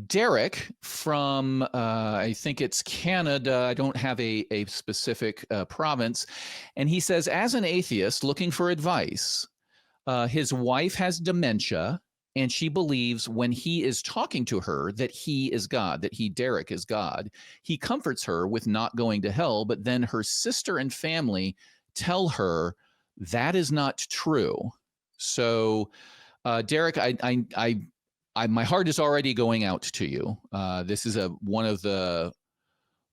Derek from, I think it's Canada. I don't have a specific province. And he says, as an atheist looking for advice, his wife has dementia, and she believes when he is talking to her that he is God, that he, Derek, is God. He comforts her with not going to hell, but then her sister and family tell her that is not true. So, Derek, my heart is already going out to you. This is one of the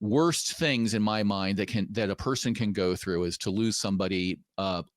worst things in my mind that a person can go through, is to lose somebody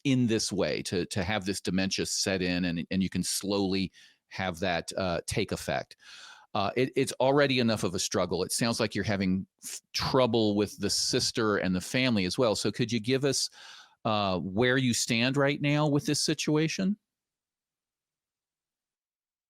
in this way, to have this dementia set in, and you can slowly have that take effect. It's already enough of a struggle. It sounds like you're having trouble with the sister and the family as well. So could you give us where you stand right now with this situation?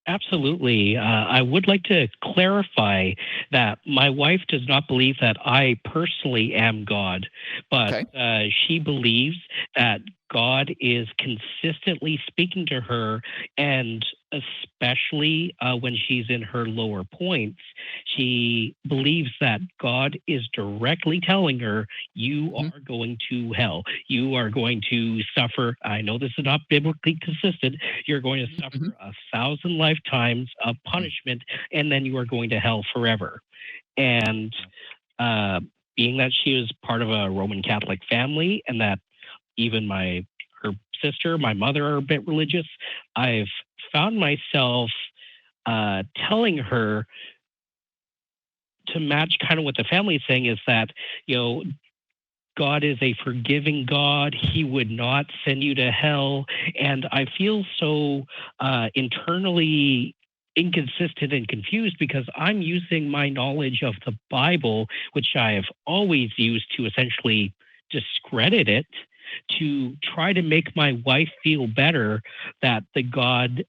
Absolutely. I would like to clarify that my wife does not believe that I personally am God, but Okay. she believes that God is consistently speaking to her, and especially when she's in her lower points, she believes that God is directly telling her, you are going to hell. You are going to suffer. I know this is not biblically consistent. You're going to suffer 1,000 lifetimes of punishment, and then you are going to hell forever. And being that she was part of a Roman Catholic family, and that even her sister, my mother, are a bit religious, I've found myself telling her to match kind of what the family is saying, is that, God is a forgiving God. He would not send you to hell. And I feel so internally inconsistent and confused, because I'm using my knowledge of the Bible, which I have always used to essentially discredit it, to try to make my wife feel better that the God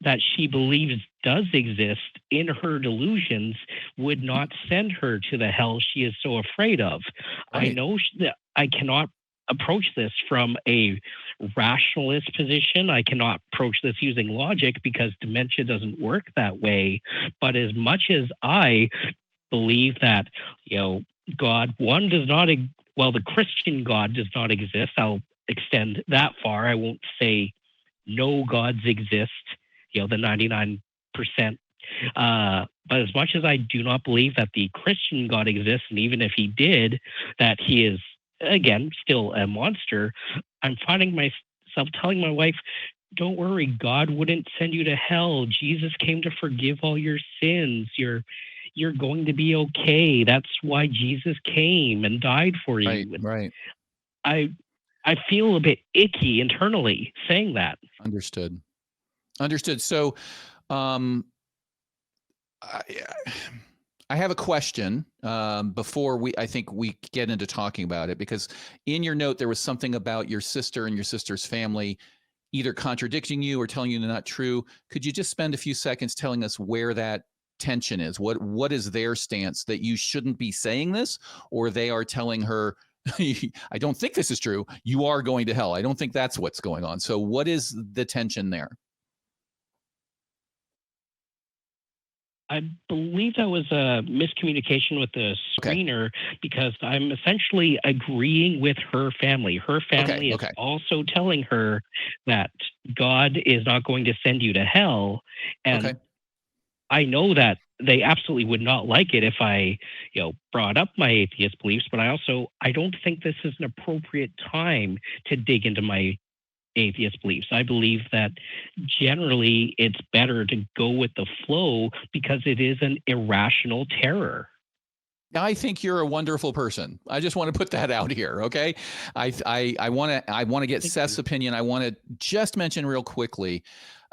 that she believes does exist in her delusions would not send her to the hell she is so afraid of. Right. I know that I cannot approach this from a rationalist position. I cannot approach this using logic, because dementia doesn't work that way. But as much as I believe that, God, one, does not, the Christian God does not exist. I'll extend that far. I won't say no gods exist, the 99%. But as much as I do not believe that the Christian God exists, and even if he did, that he is, again, still a monster, I'm finding myself telling my wife, don't worry, God wouldn't send you to hell. Jesus came to forgive all your sins. You're going to be okay. That's why Jesus came and died for you. Right. I feel a bit icky internally saying that. Understood. So, I have a question before I think we get into talking about it, because in your note there was something about your sister and your sister's family either contradicting you or telling you they're not true. Could you just spend a few seconds telling us where that tension is? What is their stance, that you shouldn't be saying this, or they are telling her, I don't think this is true, you are going to hell? I don't think that's what's going on. So what is the tension there? I believe that was a miscommunication with the screener, because I'm essentially agreeing with her family. Her family is also telling her that God is not going to send you to hell. And I know that they absolutely would not like it if I, brought up my atheist beliefs, but I don't think this is an appropriate time to dig into my atheist beliefs. I believe that generally it's better to go with the flow, because it is an irrational terror. I think you're a wonderful person. I just want to put that out here, okay? I want to get Seth's opinion. I want to just mention real quickly,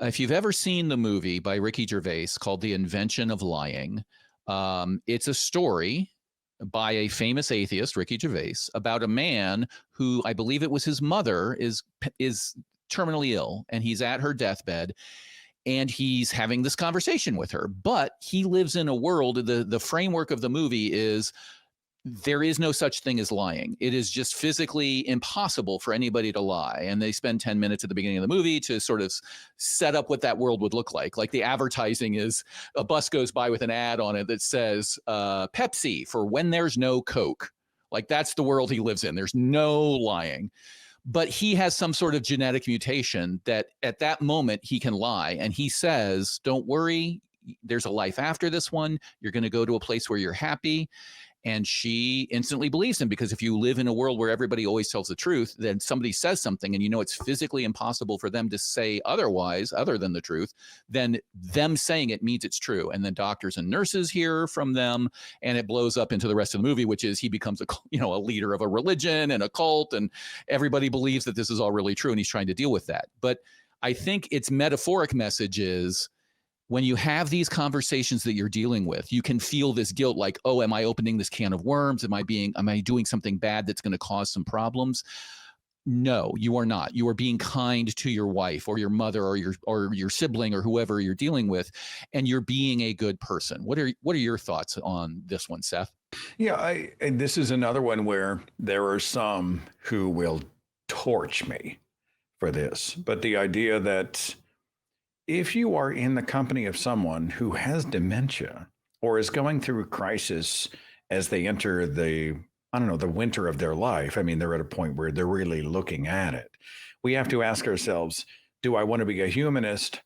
if you've ever seen the movie by Ricky Gervais called The Invention of Lying, it's a story by a famous atheist, Ricky Gervais, about a man who, I believe it was his mother, is terminally ill, and he's at her deathbed, and he's having this conversation with her. But he lives in a world, the framework of the movie is there is no such thing as lying. It is just physically impossible for anybody to lie. And they spend 10 minutes at the beginning of the movie to sort of set up what that world would look like. Like the advertising is a bus goes by with an ad on it that says Pepsi for when there's no Coke. Like that's the world he lives in. There's no lying. But he has some sort of genetic mutation that at that moment he can lie. And he says, don't worry, there's a life after this one. You're going to go to a place where you're happy. And she instantly believes him, because if you live in a world where everybody always tells the truth, then somebody says something and you know it's physically impossible for them to say otherwise, other than the truth, then them saying it means it's true. And then doctors and nurses hear from them, and it blows up into the rest of the movie, which is he becomes a leader of a religion and a cult, and everybody believes that this is all really true, and he's trying to deal with that. But I think its metaphoric message is, when you have these conversations that you're dealing with, you can feel this guilt, like, oh, am I opening this can of worms? Am I doing something bad that's going to cause some problems? No, you are not. You are being kind to your wife or your mother or your sibling or whoever you're dealing with, and you're being a good person. What are your thoughts on this one, Seth? Yeah, and this is another one where there are some who will torch me for this, but the idea that if you are in the company of someone who has dementia or is going through a crisis as they enter the winter of their life, I mean, they're at a point where they're really looking at it. We have to ask ourselves, do I want to be a humanist,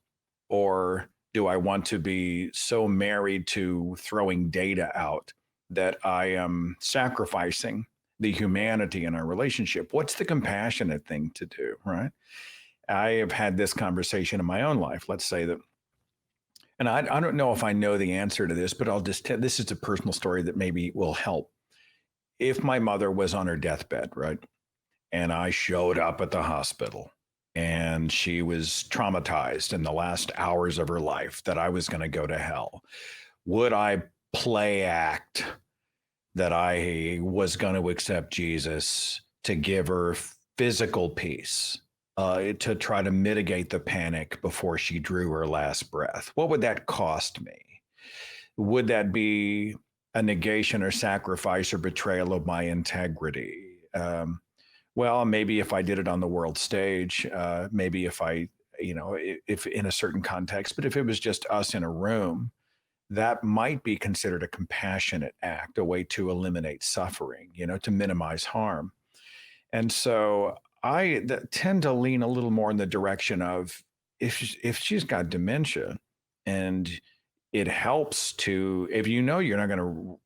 or do I want to be so married to throwing data out that I am sacrificing the humanity in our relationship? What's the compassionate thing to do, right? I have had this conversation in my own life. Let's say that, and I don't know if I know the answer to this, but I'll just tell, this is a personal story that maybe will help. If my mother was on her deathbed, right, and I showed up at the hospital and she was traumatized in the last hours of her life that I was going to go to hell, would I play act that I was going to accept Jesus to give her physical peace? To try to mitigate the panic before she drew her last breath? What would that cost me? Would that be a negation or sacrifice or betrayal of my integrity? Well, maybe if I did it on the world stage, maybe if if in a certain context, but if it was just us in a room, that might be considered a compassionate act, a way to eliminate suffering, to minimize harm. And so I tend to lean a little more in the direction of, if she's got dementia and it helps to, if you're not going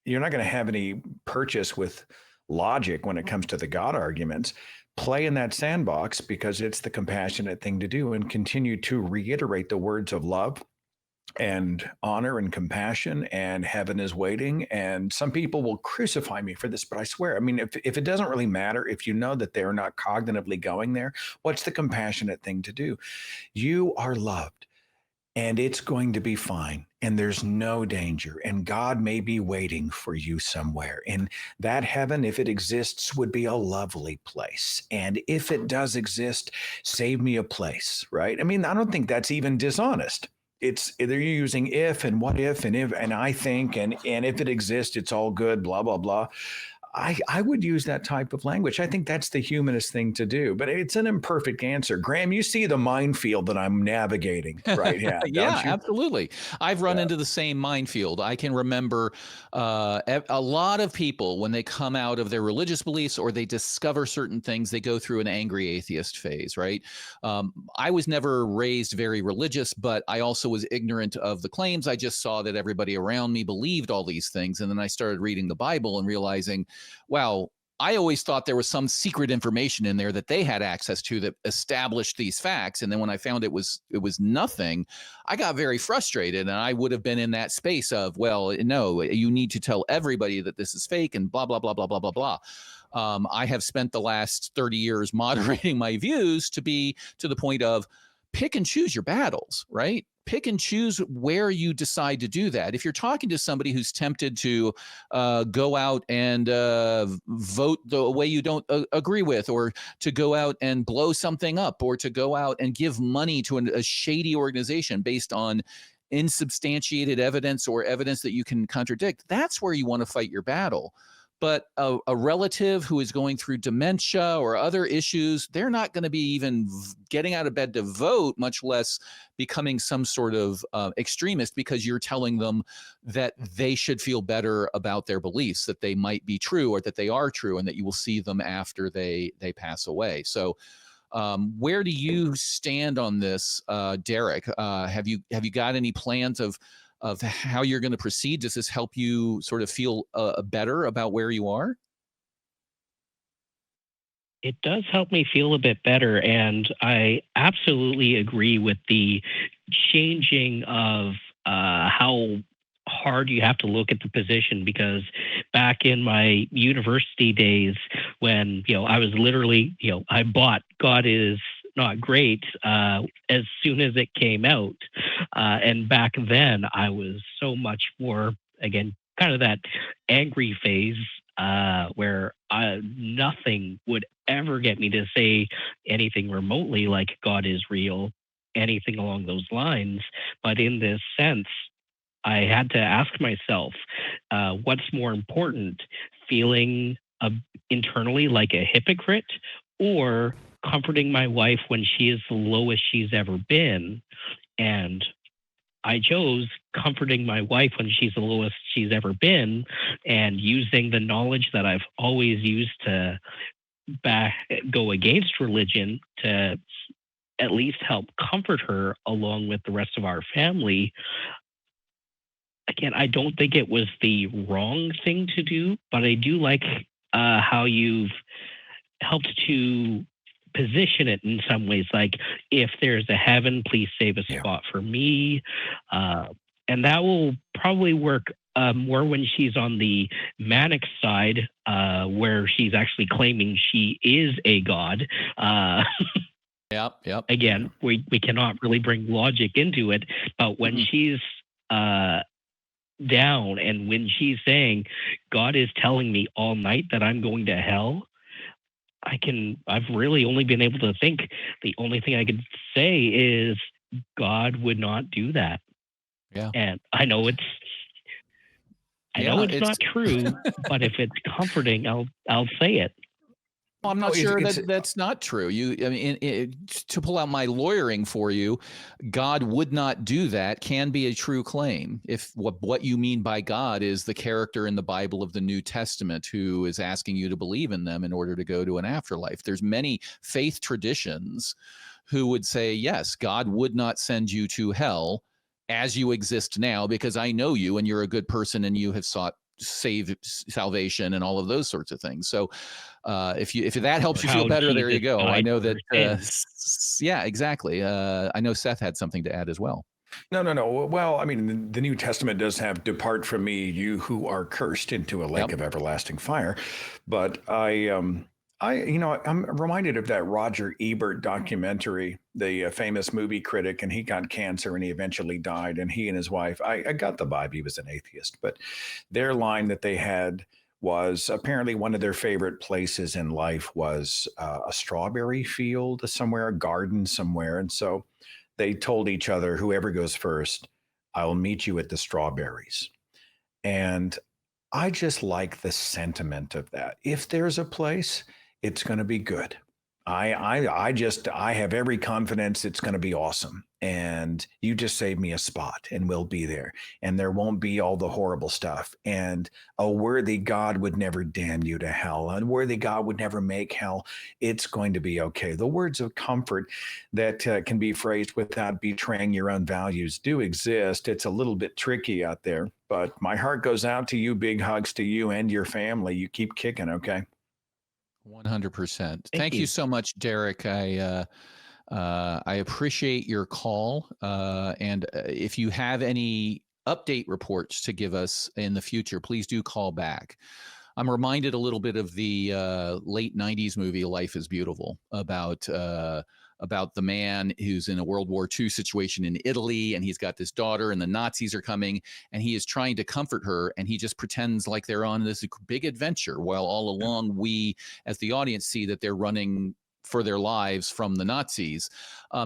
to have any purchase with logic when it comes to the God arguments, play in that sandbox, because it's the compassionate thing to do, and continue to reiterate the words of love and honor and compassion, and heaven is waiting. And some people will crucify me for this, but I swear, I mean, if it doesn't really matter, if you know that they're not cognitively going there, what's the compassionate thing to do? You are loved, and it's going to be fine, and there's no danger, and God may be waiting for you somewhere. And that heaven, if it exists, would be a lovely place. And if it does exist, save me a place, right? I mean, I don't think that's even dishonest. It's they're using if and what if and I think and if it exists, it's all good, blah, blah, blah. I would use that type of language. I think that's the humanist thing to do, but it's an imperfect answer. Graham, you see the minefield that I'm navigating right here. Yeah, absolutely. I've run into the same minefield. I can remember a lot of people, when they come out of their religious beliefs or they discover certain things, they go through an angry atheist phase, right? I was never raised very religious, but I also was ignorant of the claims. I just saw that everybody around me believed all these things. And then I started reading the Bible and realizing, wow, I always thought there was some secret information in there that they had access to that established these facts. And then when I found it was nothing, I got very frustrated, and I would have been in that space of, well, no, you need to tell everybody that this is fake and blah, blah, blah, blah, blah, blah, blah. I have spent the last 30 years moderating my views to be to the point of pick and choose your battles, right? Pick and choose where you decide to do that. If you're talking to somebody who's tempted to go out and vote the way you don't agree with, or to go out and blow something up, or to go out and give money to a shady organization based on insubstantiated evidence or evidence that you can contradict, that's where you want to fight your battle. But a relative who is going through dementia or other issues, they're not going to be even getting out of bed to vote, much less becoming some sort of extremist because you're telling them that they should feel better about their beliefs, that they might be true or that they are true, and that you will see them after they pass away. So where do you stand on this, Derek? Have you got any plans of how you're going to proceed? Does this help you sort of feel better about where you are? It does help me feel a bit better, and I absolutely agree with the changing of how hard you have to look at the position, because back in my university days when, I was literally, I bought God is Not Great as soon as it came out. And back then I was so much more, again, kind of that angry phase where nothing would ever get me to say anything remotely like God is real, anything along those lines. But in this sense, I had to ask myself, what's more important, feeling internally like a hypocrite, or comforting my wife when she is the lowest she's ever been? And I chose comforting my wife when she's the lowest she's ever been, and using the knowledge that I've always used to go against religion to at least help comfort her along with the rest of our family. Again, I don't think it was the wrong thing to do, but I do like how you've helped to position it in some ways. Like, if there's a heaven, please save a spot for me. And that will probably work more when she's on the manic side, where she's actually claiming she is a god. Yep. Again, we cannot really bring logic into it, but when she's down, and when she's saying God is telling me all night that I'm going to hell, I've really only been able to think the only thing I could say is God would not do that. Yeah. And I know it's not true, but if it's comforting, I'll say it. Well, I'm not sure that that's not true. To pull out my lawyering for you, God would not do that can be a true claim if what you mean by God is the character in the Bible of the New Testament who is asking you to believe in them in order to go to an afterlife. There's many faith traditions who would say, yes, God would not send you to hell as you exist now, because I know you and you're a good person and you have sought salvation and all of those sorts of things. So if that helps you feel better, there you go. I know that yeah, exactly. I know Seth had something to add as well. No. Well, I mean, the New Testament does have "Depart from me, you who are cursed, into a lake of everlasting fire." But I'm reminded of that Roger Ebert documentary, the famous movie critic, and he got cancer and he eventually died. And he and his wife, I got the vibe he was an atheist, but their line that they had was apparently one of their favorite places in life was a strawberry field somewhere, a garden somewhere. And so they told each other, whoever goes first, I'll meet you at the strawberries. And I just like the sentiment of that. If there's a place, it's going to be good. I have every confidence it's going to be awesome. And you just save me a spot and we'll be there. And there won't be all the horrible stuff. And a worthy God would never damn you to hell. A worthy God would never make hell. It's going to be okay. The words of comfort that can be phrased without betraying your own values do exist. It's a little bit tricky out there, but my heart goes out to you. Big hugs to you and your family. You keep kicking, okay? 100%. Thank you so much, Derek. I appreciate your call. And if you have any update reports to give us in the future, please do call back. I'm reminded a little bit of the late 90s movie Life is Beautiful about the man who's in a World War II situation in Italy, and he's got this daughter and the Nazis are coming, and he is trying to comfort her, and he just pretends like they're on this big adventure, while all along we as the audience see that they're running for their lives from the Nazis,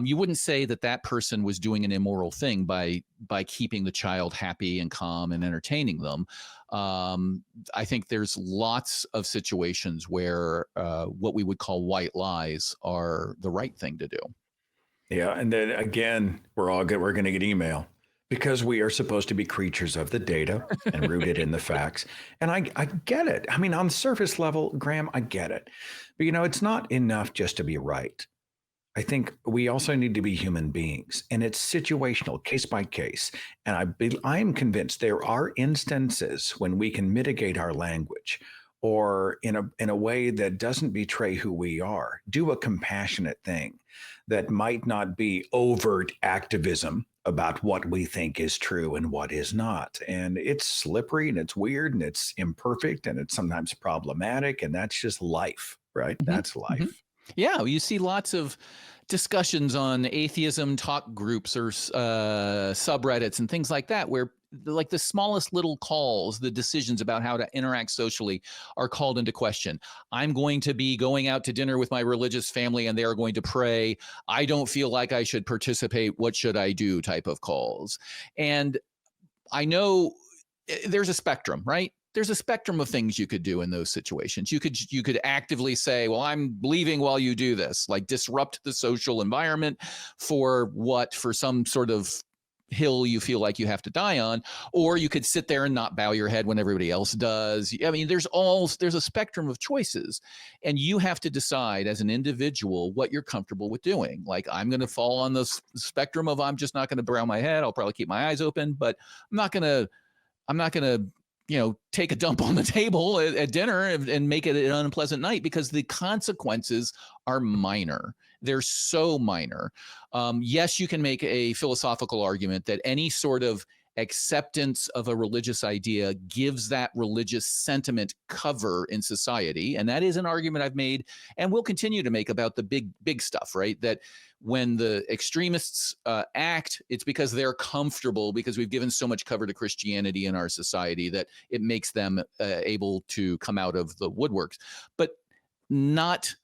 you wouldn't say that that person was doing an immoral thing by keeping the child happy and calm and entertaining them. I think there's lots of situations where what we would call white lies are the right thing to do. Yeah, and then again, we're going to get email because we are supposed to be creatures of the data and rooted in the facts. And I get it. I mean, on the surface level, Graham, I get it. But, it's not enough just to be right. I think we also need to be human beings, and it's situational, case by case. And I am convinced there are instances when we can mitigate our language, or in a way that doesn't betray who we are, do a compassionate thing that might not be overt activism about what we think is true and what is not. And it's slippery and it's weird and it's imperfect and it's sometimes problematic. And that's just life, right? Mm-hmm. That's life. Mm-hmm. Yeah, you see lots of discussions on atheism talk groups or subreddits and things like that, where like the smallest little calls, the decisions about how to interact socially are called into question. I'm going to be going out to dinner with my religious family and they are going to pray. I don't feel like I should participate. What should I do? Type of calls. And I know there's a spectrum, right? There's a spectrum of things you could do in those situations. You could actively say, well, I'm leaving while you do this, like disrupt the social environment for some sort of hill you feel like you have to die on, or you could sit there and not bow your head when everybody else does. I mean, there's a spectrum of choices, and you have to decide as an individual what you're comfortable with doing. Like, I'm going to fall on the spectrum of I'm just not going to bow my head. I'll probably keep my eyes open, but I'm not going to take a dump on the table at dinner and make it an unpleasant night, because the consequences are minor. They're so minor. Yes, you can make a philosophical argument that any sort of acceptance of a religious idea gives that religious sentiment cover in society. And that is an argument I've made and will continue to make about the big stuff, right? That when the extremists act, it's because they're comfortable, because we've given so much cover to Christianity in our society that it makes them able to come out of the woodworks. But not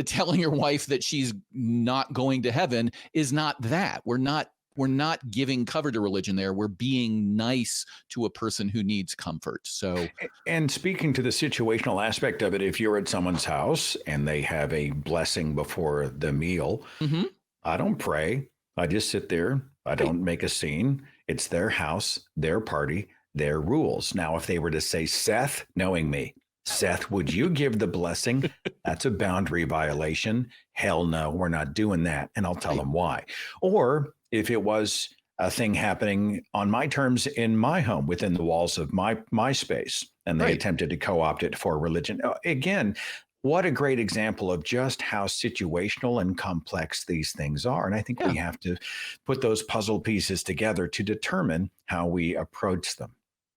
telling your wife that she's not going to heaven is not that. We're not giving cover to religion there. We're being nice to a person who needs comfort. So, and speaking to the situational aspect of it, if you're at someone's house and they have a blessing before the meal, mm-hmm. I don't pray. I just sit there. I don't make a scene. It's their house, their party, their rules. Now, if they were to say, Seth, knowing me, Seth, would you give the blessing? That's a boundary violation. Hell no, we're not doing that. And I'll tell them why. Or if it was a thing happening on my terms in my home within the walls of my space, and they attempted to co-opt it for religion. Again, what a great example of just how situational and complex these things are. And I think we have to put those puzzle pieces together to determine how we approach them.